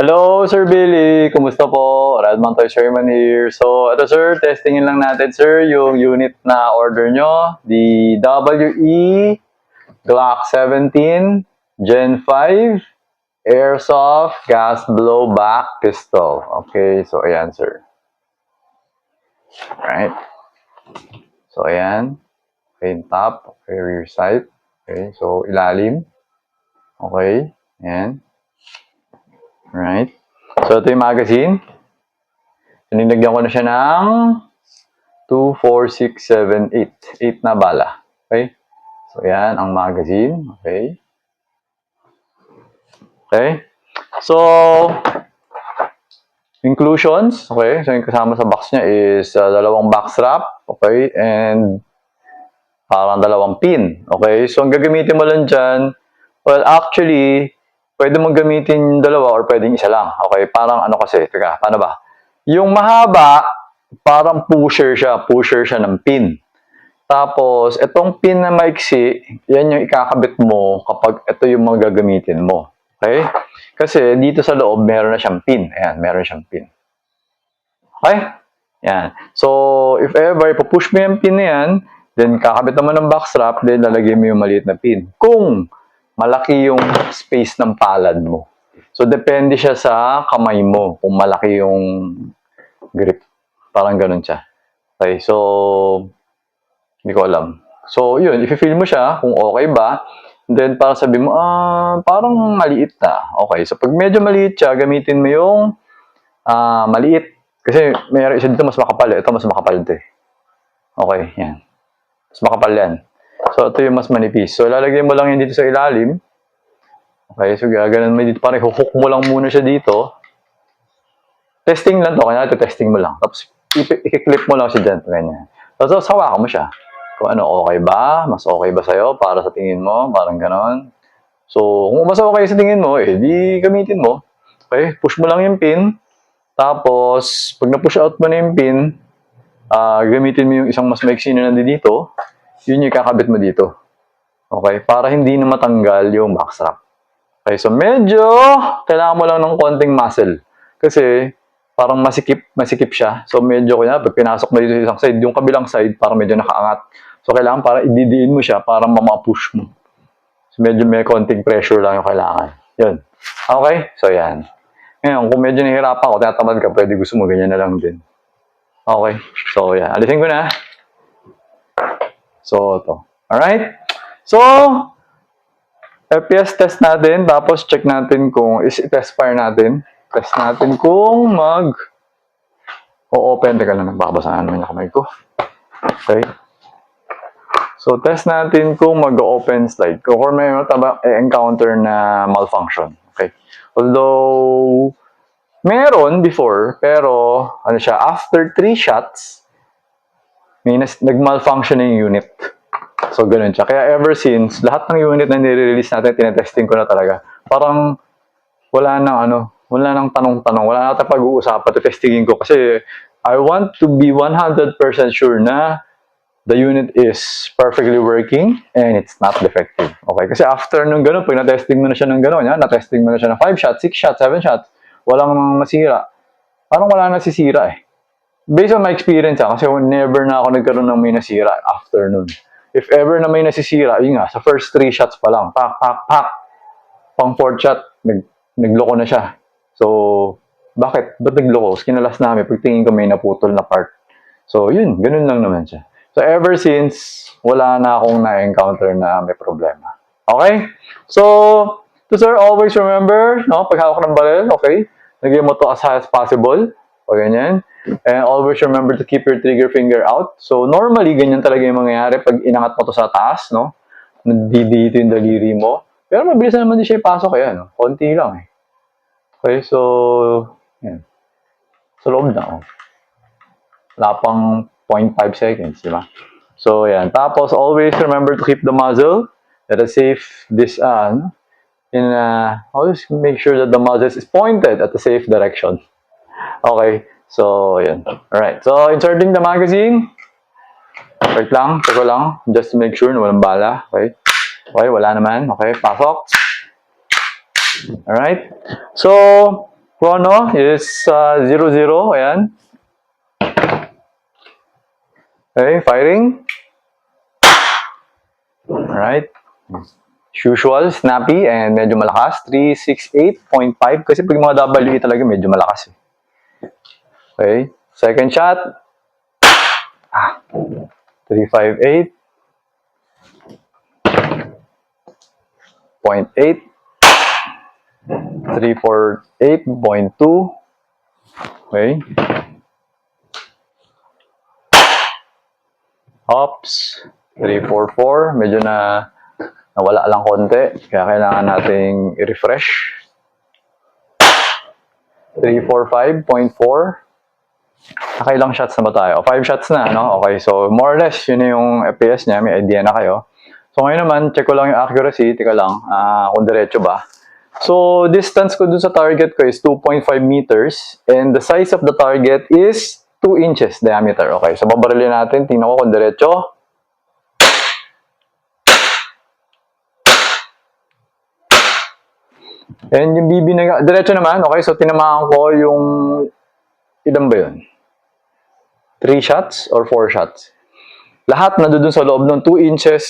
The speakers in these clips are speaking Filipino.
Hello, Sir Billy. Kumusta po? Radman Toy Sherman here. So, ito sir, testingin lang natin sir yung unit na order nyo. The WE Glock 17 Gen 5 Airsoft Gas Blowback Pistol. Okay, so ayan sir. Alright. So ayan. Okay, top. Okay, rear sight. Okay, so ilalim. Okay, ayan. Alright. So ito yung magazine. Nilagyan ko na siya ng 2, 4, 6, 7, 8. 8 na bala. Okay? So, yan ang magazine. Okay? Okay? So, inclusions. Okay? So, yung kasama sa box niya is dalawang box wrap. Okay? And parang dalawang pin. Okay? So, ang gagamitin mo lang dyan, well, actually, pwede mong gamitin dalawa or pwedeng isa lang. Okay? Parang ano kasi, teka, paano ba? Yung mahaba, parang pusher siya ng pin. Tapos, itong pin na maiksi, yan yung ikakabit mo kapag ito yung mga gagamitin mo. Okay? Kasi dito sa loob, meron na siyang pin. Ayan, meron siyang pin. Okay? Yan. So, if ever, ipupush mo yung pin na yan, then kakabit naman ng box wrap, then lalagay mo yung maliit na pin. Kung malaki yung space ng palad mo. So, depende siya sa kamay mo kung malaki yung grip. Parang ganun siya. Okay, so, hindi ko alam. So, yun, if-feel mo siya, kung okay ba, then para sabi mo, parang maliit na. Okay, so pag medyo maliit siya, gamitin mo yung maliit. Kasi mayroon isa dito mas makapal. Ito mas makapal ito eh. Okay, yan. Mas makapal yan. So, ito yung mas manipis. So, lalagay mo lang yan dito sa ilalim. Okay, so gaganon mo dito. Parang hook mo lang muna siya dito. Testing lang to. Kaya ito testing mo lang. Tapos, i-clip mo lang siya dyan. Ganyan. Tapos, hawakan mo siya. Kung ano, okay ba? Mas okay ba sa'yo para sa tingin mo? Parang ganon. So, kung mas okay sa tingin mo, di gamitin mo. Okay, push mo lang yung pin. Tapos, pag na-push out mo na yung pin, gamitin mo yung isang mas maiksi na nandito. Yun yung kakabit mo dito. Okay, para hindi na matanggal yung box wrap. Okay, so medyo kailangan mo lang ng konting muscle. Kasi, parang masikip siya. So, medyo kaya, pag pinasok mo dito sa isang side, yung kabilang side, parang medyo nakaangat. So, kailangan para ididiin mo siya para mamapush mo. So, medyo may konting pressure lang yung kailangan. Yun. Okay? So, yan. Ngayon, kung medyo nahihirapan ako, tinatamad ka, pwede gusto mo, ganyan na lang din. Okay? So, yan. Alisin ko na. So, ito. Alright? So, FPS test natin, tapos check natin kung test fire natin. Test natin kung o-open. Teka lang, nagbabasaan naman yung kamay ko. Okay. So, test natin kung mag-open slide. Kung may encounter na malfunction. Okay. Although, meron before, pero, ano siya, after 3 shots, may nag-malfunction na yung unit. So, ganun siya. Kaya ever since, lahat ng unit na nire-release natin, tinetesting ko na talaga. Parang, wala nang tanong-tanong, wala na tayong pag-uusapan, testingin ko kasi I want to be 100% sure na the unit is perfectly working and it's not defective. Okay, kasi after nung gano'n, pag na-testing mo na siya ng gano'n, na-testing mo na siya ng 5 shots, 6 shots, 7 shots, walang masira. Parang wala na sisira eh. Based on my experience kasi never na ako nagkaroon ng may nasira after nun. If ever na may nasisira, yun nga, sa first 3 shots pa lang, pak, pang 4th shot, nagloko na siya. So, bakit? Ba't nagloko? Kinalas namin, pagtingin ko may naputol na part. So, yun, ganun lang naman siya. So, ever since, wala na akong na-encounter na may problema. Okay? So, sir, always remember, no, pag hawak ng baril, okay, lagyan mo to as high as possible. O ganyan. And always remember to keep your trigger finger out. So, normally, ganyan talaga yung mangyayari pag inangat mo to sa taas, no? Nandito yung daliri mo. Pero mabilis na naman din siya ipasok, no? Konti lang, eh. Okay, so, yan. Sa loob na, wala pang 0.5 seconds, di ba? So, yan. Tapos, always remember to keep the muzzle at a safe, always make sure that the muzzle is pointed at a safe direction. Okay, so, yan. Alright, so, inserting the magazine. Wait lang, teko lang, just to make sure na walang bala. Okay, okay, wala naman. Okay, pasok. Alright, so, Chrono is 00. Ayan. Okay, firing. Alright. As usual, snappy and medyo malakas. 368.5 kasi pag mga WE talaga medyo malakas. Okay. Second shot. 358.8. 348.2. Okay. Hops. 344. Medyo nawala lang konti. Kaya kailangan nating i-refresh. 345.4. Nakailang shots na ba tayo? 5 shots na, no? Okay, so more or less, yun na yung FPS niya. May idea na kayo. So ngayon naman, check ko lang yung accuracy. Tika lang, kung diretso ba. So, distance ko dun sa target ko is 2.5 meters. And the size of the target is 2 inches diameter. Okay, so babarilin natin. Tingnan ko kung diretso. And yung BB na, diretso naman. Okay, so tinamaan ko yung, ilan ba yun? 3 shots or 4 shots? Lahat na doon sa loob ng 2 inches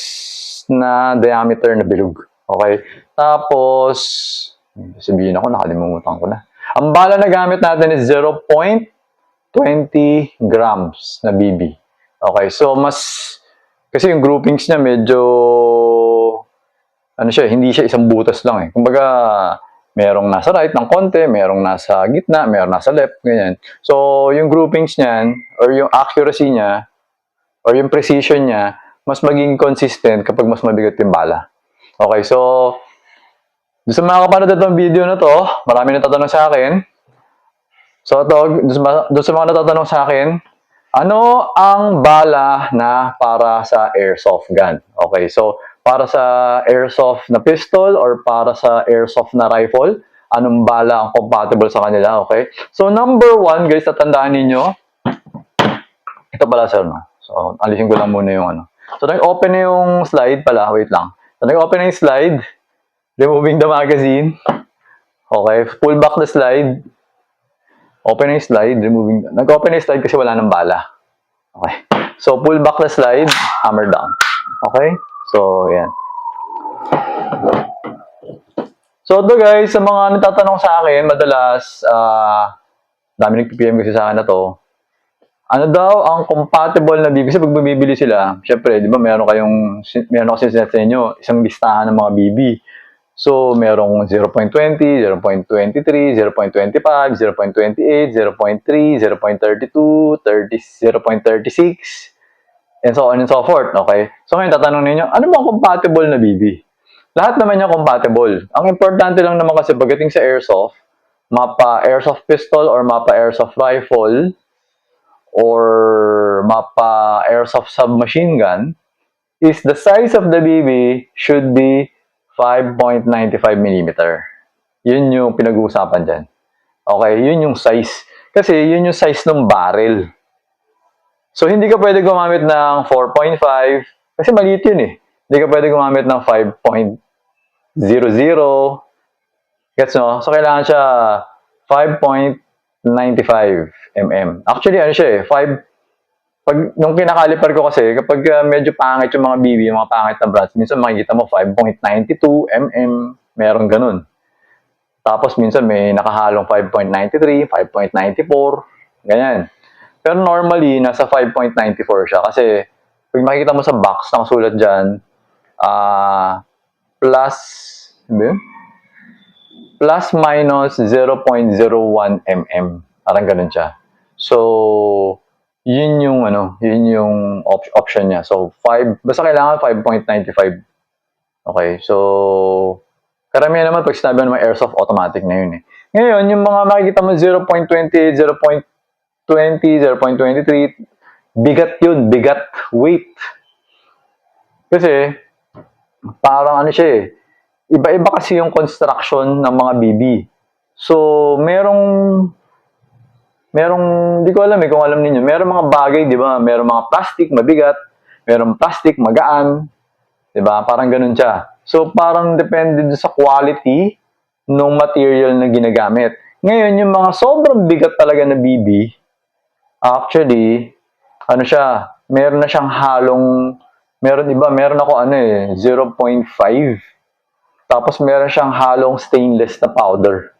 na diameter na bilog. Okay? Tapos, sabihin ako, nakalimutan ko na. Ang bala na gamit natin is 0.20 grams na BB. Okay, so kasi yung groupings niya medyo, hindi siya isang butas lang eh. Kumbaga, merong nasa right ng konti, merong nasa gitna, merong nasa left, ganyan. So, yung groupings niyan, or yung accuracy niya, or yung precision niya, mas maging consistent kapag mas mabigat yung bala. Okay, so, doon sa mga kapanood itong video na to, marami natatanong sa akin. So, doon sa mga natatanong sa akin, ano ang bala na para sa airsoft gun? Okay, so, para sa airsoft na pistol or para sa airsoft na rifle, anong bala ang compatible sa kanila? Okay, so, number 1, guys, tatandaan ninyo, ito pala, sir, no? So, alisin ko lang muna yung ano. So, nag-open na yung slide pala. Wait lang. So, nag-open na yung slide. Removing the magazine. Okay. Pull back the slide. Open na yung slide. Nag-open na yung slide kasi wala nang bala. Okay. So, pull back the slide. Hammer down. Okay. So, yan. So, ito guys, sa mga natatanong sa akin, madalas, dami nag-PM kasi sa akin na to. Ano daw ang compatible na BB? Kasi pag bumibili sila, syempre, di ba, meron kasi sa inyo, isang listahan ng mga BB. So, merong 0.20, 0.23, 0.25, 0.28, 0.3, 0.32, 0.36, and so on and so forth. Okay? So, ngayon, tatanong ninyo, ano bang compatible na BB? Lahat naman yung compatible. Ang importante lang naman kasi pagdating sa airsoft, mapa airsoft pistol or mapa airsoft rifle, or mapa airsoft submachine gun, is the size of the BB should be 5.95 mm. Yun yung pinag-uusapan dyan. Okay, yun yung size. Kasi yun yung size ng barrel. So, hindi ka pwede gumamit ng 4.5 kasi maliit yun eh. Hindi ka pwede gumamit ng 5.00. Gets no? So, kailangan siya 5.95 mm. Actually, ano siya eh, nung kinakalipar ko kasi, kapag medyo pangit yung mga BB, yung mga pangit na brands, minsan makikita mo 5.92 mm, meron ganun. Tapos minsan may nakahalong 5.93, 5.94, ganyan. Pero normally, nasa 5.94 siya kasi pag makikita mo sa box, nakasulat dyan, plus minus 0.01 mm. Parang ganun siya. So, yun yung option niya. So, basta kailangan 5.95. Okay, so, karamihan naman pag sinabi naman airsoft, automatic na yun eh. Ngayon, yung mga makikita mo 0.20, 0.23, bigat yun, bigat, weight. Kasi, parang ano siya eh, iba-iba kasi yung construction ng mga BB. So, di ko alam eh kung alam niyo, merong mga bagay, di ba? Merong mga plastic, mabigat. Merong plastic, magaan. Di ba? Parang ganun siya. So, parang depende sa quality ng material na ginagamit. Ngayon, yung mga sobrang bigat talaga na BB, actually, ano siya, meron na siyang halong, meron ako 0.5. Tapos meron siyang halong stainless na powder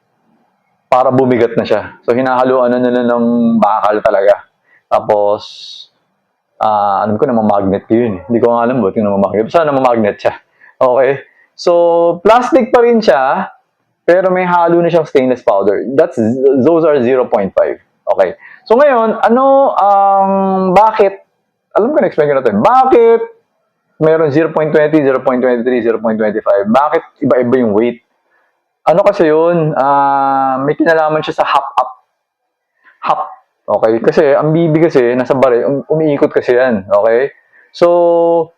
para bumigat na siya. So, hinahaluan na nila ng bakal talaga. Tapos, alam ko namamagnet ko yun. Hindi ko nga alam buti namamagnet. Basta namamagnet siya. Okay? So, plastic pa rin siya, pero may halo na siyang stainless powder. Those are 0.5. Okay. So, ngayon, bakit, alam ko na-explain ko na ito. Bakit meron 0.20, 0.23, 0.25? Bakit iba-iba yung weight? Ano kasi yun? May kinalaman siya sa hop-up. Hop. Okay? Kasi, ang BB kasi, nasa baril, umiikot kasi yan. Okay? So,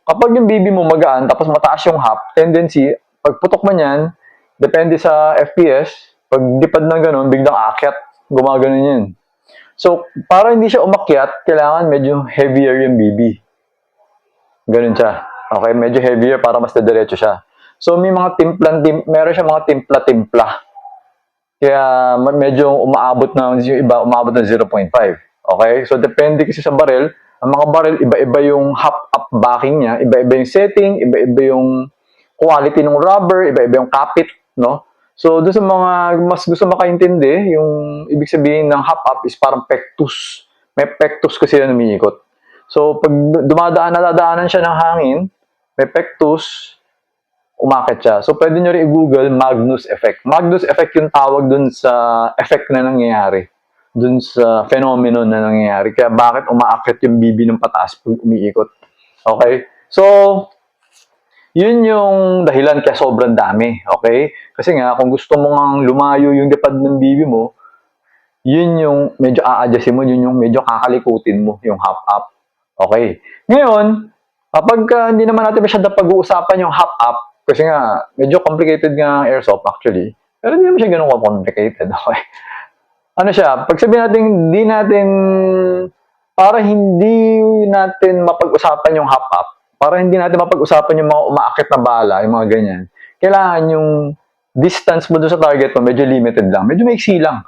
kapag yung BB mo magaan, tapos mataas yung hop, tendency, pag putok man yan, depende sa FPS, pag dipad ng ganun, biglang akyat, gumaganon yun. So, para hindi siya umakyat, kailangan medyo heavier yung BB. Ganun siya. Okay? Medyo heavier para mas diretso siya. So, may mga meron siya mga timpla-timpla. Kaya medyo umaabot ng, yung iba, umaabot ng 0.5. Okay? So, depende kasi sa barrel. Ang mga barrel, iba-iba yung hop-up backing niya, iba-iba yung setting, iba-iba yung quality ng rubber, iba-iba yung kapit, no? So, doon sa mga mas gusto makaintindi, yung ibig sabihin ng hop-up is parang pectus. May pectus kasi yan umiikot. So, pag nadadaanan siya ng hangin, may pectus, umakit siya. So, pwede nyo rin i-google Magnus effect. Magnus effect yung tawag dun sa effect na nangyayari. Dun sa phenomenon na nangyayari. Kaya bakit umaakit yung BB ng pataas pag umiikot. Okay? So, yun yung dahilan kaya sobrang dami. Okay? Kasi nga, kung gusto mo ngang lumayo yung lipad ng BB mo, yun yung medyo a-adjustin mo, yun yung medyo kakalikutin mo, yung hop-up. Okay? Ngayon, kapag hindi naman natin masyadong pag-uusapan yung hop-up, kasi nga, medyo complicated nga ang airsoft actually. Pero hindi naman siya ganun complicated. Okay? Ano siya, pag sabihin natin, para hindi natin mapag-usapan yung hop-up, para hindi natin mapag-usapan yung mga umaakit na bala, yung mga ganyan, kailangan yung distance mo doon sa target mo, medyo limited lang. Medyo maiksi lang.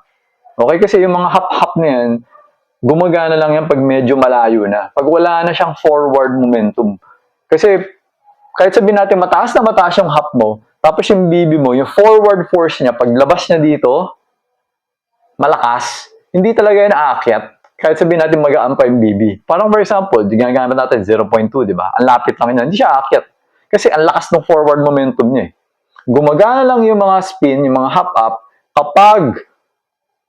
Okay? Kasi yung mga hop-hop na yan, gumagana lang yan pag medyo malayo na. Pag wala na siyang forward momentum. Kasi kahit sabihin natin mataas na mataas yung hop mo, tapos yung BB mo, yung forward force niya, pag labas niya dito, malakas, hindi talaga yan aakyat. Kahit sabihin natin magaan pa yung BB. Parang for example, ginagamit natin 0.2, di ba? Ang lapit lang yan, hindi siya aakyat. Kasi ang lakas ng forward momentum niya eh. Gumagana lang yung mga spin, yung mga hop-up, kapag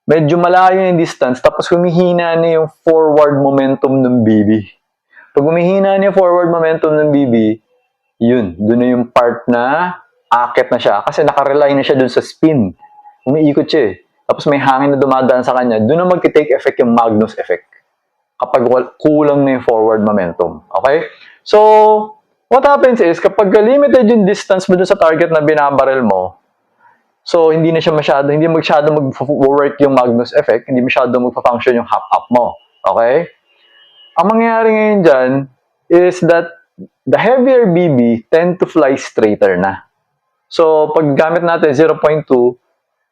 medyo malayo yung distance, tapos humihina na yung forward momentum ng BB. Pag humihina na yung forward momentum ng BB, yun, doon na yung part na akit na siya. Kasi nakarely na siya doon sa spin. Umiikot siya eh. Tapos may hangin na dumadaan sa kanya, doon na mag-take effect yung Magnus effect. Kapag kulang na yung forward momentum. Okay? So, what happens is, kapag limited yung distance mo doon sa target na binabarrel mo, so hindi masyado mag-work yung Magnus effect, hindi masyado mag-function yung hop-up mo. Okay? Ang mangyayari ngayon dyan is that the heavier BB tend to fly straighter na. So, pag gamit natin 0.2,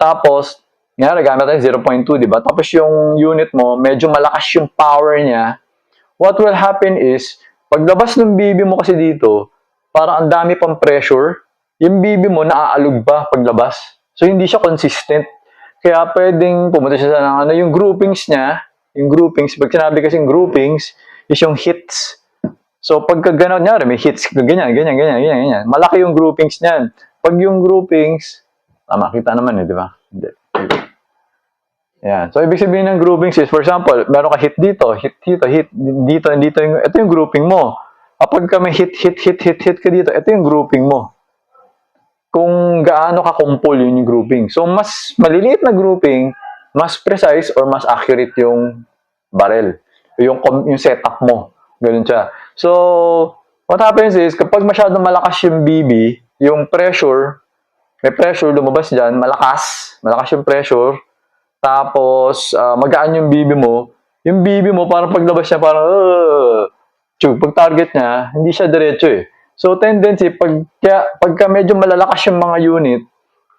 tapos, gamit natin 0.2, di ba? Tapos yung unit mo, medyo malakas yung power niya. What will happen is, paglabas ng BB mo kasi dito, parang ang dami pang pressure, yung BB mo naaalog pa paglabas. So, hindi siya consistent. Kaya pwedeng pumunta siya sa yung groupings niya, pag sinabi kasing groupings, is yung hits. So, pagka gano'n, may hits, ganyan. Malaki yung groupings niyan. Pag yung groupings, makita naman di ba? Hindi. Yan. So, ibig sabihin ng groupings is, for example, meron ka hit dito, hit dito, ito yung grouping mo. Kapag ka may hit ka dito, ito yung grouping mo. Kung gaano ka kumpol yun yung grouping. So, mas maliliit na grouping, mas precise or mas accurate yung barrel. Yung setup mo. Ganun siya. So, what happens is, kapag masyadong malakas yung BB, yung pressure, may pressure lumabas dyan, malakas yung pressure, tapos magaan yung BB mo parang paglabas niya, parang, pag target niya, hindi siya diretso eh. So, tendency, pagka medyo malalakas yung mga unit,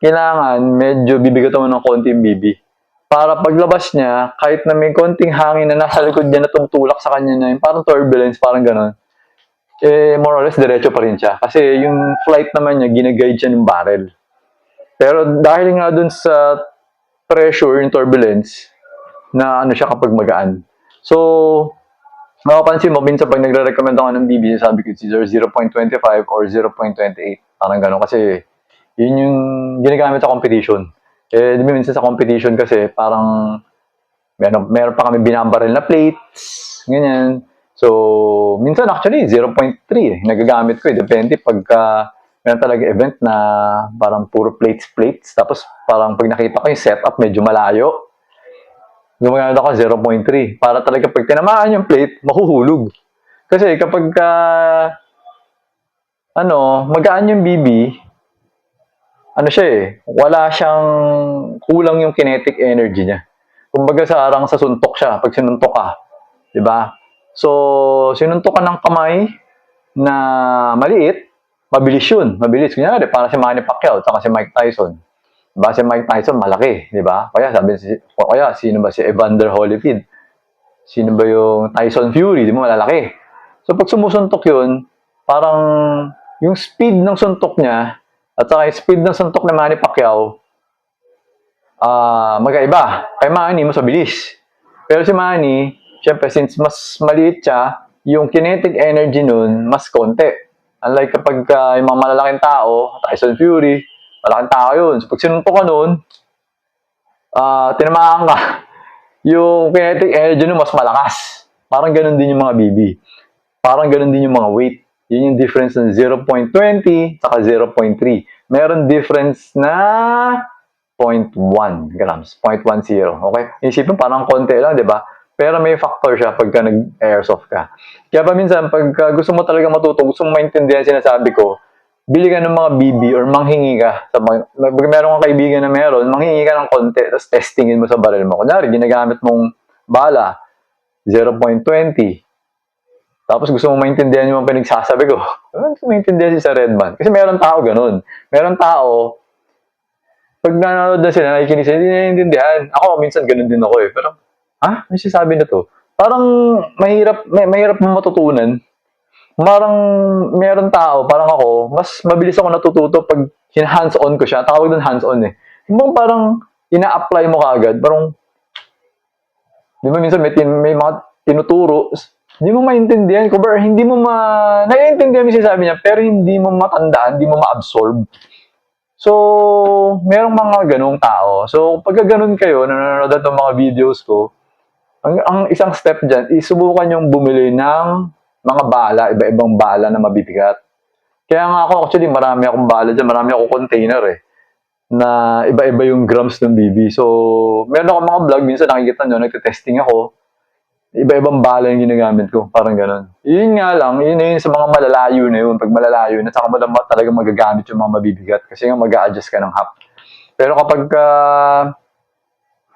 kailangan medyo bibigatan mo ng konti yung BB. Para paglabas niya, kahit na may konting hangin na nasa likod niya na tumutulak sa kanya na yung parang turbulence, parang gano'n, more or less, diretso pa rin siya. Kasi yung flight naman niya, ginaguide siya ng barrel. Pero dahil nga dun sa pressure, yung turbulence, na ano siya kapag magaan. So, mapapansin mo, minsan pag nagre-recommend ako ng BB, sabi ko it's either 0.25 or 0.28. Parang gano'n kasi yun yung ginagamit sa competition. Di ba minsan sa competition kasi parang meron pa kami binabaril na plates, ganyan. So, minsan actually 0.3 nagagamit ko. Depende pagka meron talaga event na parang puro plates. Tapos parang pag nakita ko yung setup medyo malayo, gumagamit ako 0.3 para talaga pag tinamaan yung plate, mahuhulog. Kasi kapag magaan yung BB, wala siyang kulang yung kinetic energy niya. Kumbaga sa suntok siya, pag sinuntok ka, di ba? So, sinuntok ka ng kamay na maliit, mabilis yun. Mabilis. Kunyari, para si Manny Pacquiao, at si Mike Tyson. Diba? Si Mike Tyson, malaki, di ba? Kaya sino ba si Evander Holyfield? Sino ba yung Tyson Fury? Di ba, malalaki. So, pag sumusuntok yun, parang yung speed ng suntok niya, at saka yung speed ng suntok ni Manny Pacquiao, magkaiba. Kay Manny, mas mabilis. Pero si Manny, syempre, since mas maliit siya, yung kinetic energy nun, mas konti. Unlike kapag yung mga malalaking tao, Tyson Fury, malaking tao yun. So, pag sinuntok ka nun, tinamaan ka, yung kinetic energy nun mas malakas. Parang ganun din yung mga BB. Parang ganun din yung mga weight. Yun yung difference ng 0.20 saka 0.3. Meron difference na 0.1 grams, 0.10. Okay? Isipin parang konti lang, di ba? Pero may factor siya pagka nag-airsoft ka. Kaya pa minsan, pag gusto mo talaga matuto, gusto mo maintindihan sinasabi ko, bili ka ng mga BB or manghingi ka. Meron kang kaibigan na meron, manghingi ka ng konti, tapos testingin mo sa baril mo. Kunyari, ginagamit mong bala, 0.20. Tapos gusto mo maintindihan yung mga pinagsasabi ko. Gusto mo maintindihan si Sir Redman. Kasi meron tao ganun. Meron tao, pag nanonood na sila, nakikinig sila, hindi naiintindihan. Ako, minsan ganun din ako eh. Pero, ano sinasabi na to? Parang mahirap mo matutunan. Parang meron tao, parang ako, mas mabilis ako natututo pag hands-on ko siya. Tawag doon hands-on eh. Yung parang ina-apply mo kaagad. Parang, di ba minsan may mga tinuturo, hindi mo maintindihan. Kumbaga, hindi mo naiintindihan mo sinasabi niya, pero hindi mo matandaan, hindi mo ma-absorb. So, merong mga ganung tao. So, pag ganun kayo, nanonood ng mga videos ko, ang isang step dyan, isubukan yung bumili ng mga bala, iba-ibang bala na mabibigat. Kaya nga ako, actually, marami akong bala dyan, marami akong container eh, na iba-iba yung grams ng BB. So, meron akong mga vlog, minsan nakikita nyo, nagte-testing ako, iba-ibang bala yung ginagamit ko, parang ganun. Yun nga lang, yun na yun sa mga malalayo na yun. Pag malalayo na, saka mo lang talaga magagamit yung mga mabibigat kasi nga mag-a-adjust ka ng half. Pero kapag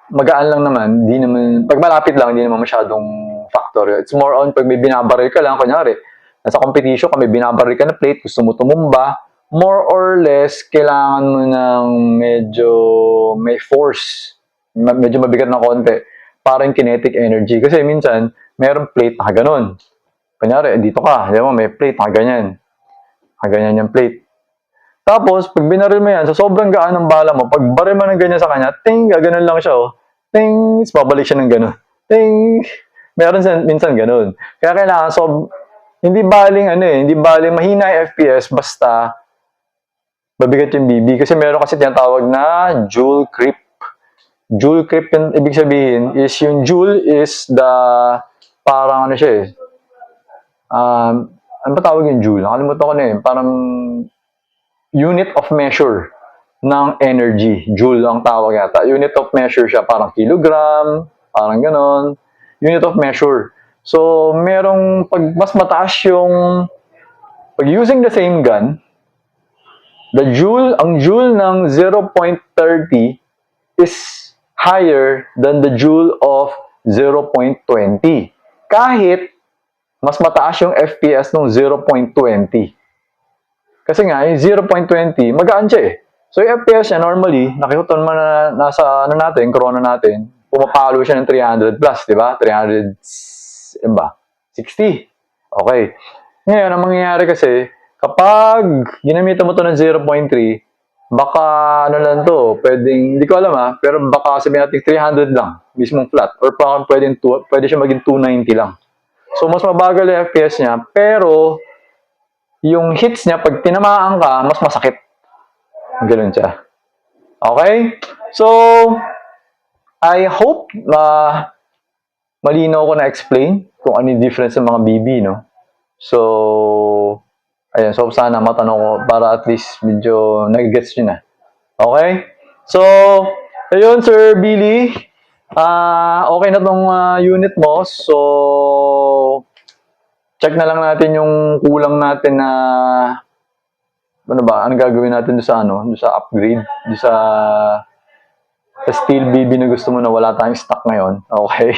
magaan lang naman, di naman, pag malapit lang, di naman masyadong factor. It's more on pag may binabaril ka lang, kunyari, nasa competition ka, may binabaril ka na plate, gusto mo tumumba, more or less, kailangan mo ng medyo may force, medyo mabigat na konti, para yung kinetic energy. Kasi minsan, merong plate na ganun. Kunyari, dito ka, di ba, may plate na ganyan. Ganyan yung plate. Tapos, pag binaril mo yan, sa sobrang gaan ng bala mo, pag baril mo ng ganyan sa kanya, ting, gaganon lang siya, oh. Ting, babalik siya ng ganun. Ting, meron minsan ganun. Kaya kailangan, hindi baling mahina yung FPS, basta mabigat yung BB. Kasi meron kasi tinatawag na joule creep. Joule creep, yung ibig sabihin, is yung joule is the, parang ano siya eh, ano ba tawag yung joule? Nakalimutan ko na eh, parang unit of measure ng energy. Joule ang tawag yata. Unit of measure siya, parang kilogram, parang ganon. Unit of measure. So, merong, pag mas mataas yung, pag using the same gun, ang joule ng 0.30 is higher than the joule of 0.20. Kahit mas mataas yung FPS ng 0.20. Kasi nga, yung 0.20, magaan siya eh. So, yung FPS niya, normally, nakikita mo na nasa, ano natin, corona natin, pumapalo siya ng 300 plus, di ba? 300, ano ba? 60. Okay. Ngayon, ang mangyayari kasi, kapag ginamitan mo to ng 0.3, baka ano lang to, pwedeng, hindi ko alam pero baka sabihin natin 300 lang, mismong flat. Or baka pwede siya maging 290 lang. So, mas mabagal yung FPS niya, pero yung hits niya, pag tinamaan ka, mas masakit. Ganun siya. Okay? So, I hope na malinaw ko na-explain kung ano yung difference ng mga BB, no? So, ayun. So, sana matanong ko para at least medyo nag-gets nyo na. Okay? So, ayun, Sir Billy. Okay na tong unit mo. So, check na lang natin yung kulang natin na ano ba, ano gagawin natin doon sa ano, doon sa upgrade, doon sa steel BB na gusto mo na wala tayong stock ngayon. Okay.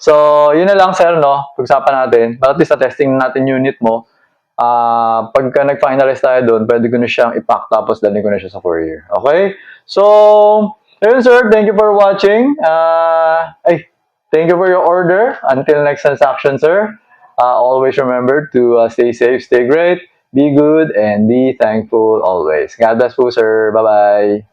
So, yun na lang, sir, no? Pag-usapan natin. Para at least sa testing natin unit mo, pagka nag-finalize tayo doon, pwede ko na siyang ipack tapos dalhin ko na siya sa courier. Okay? So, ayun, sir. Thank you for watching. Thank you for your order. Until next transaction, sir. Always remember to stay safe, stay great, be good, and be thankful always. God bless po, sir. Bye-bye.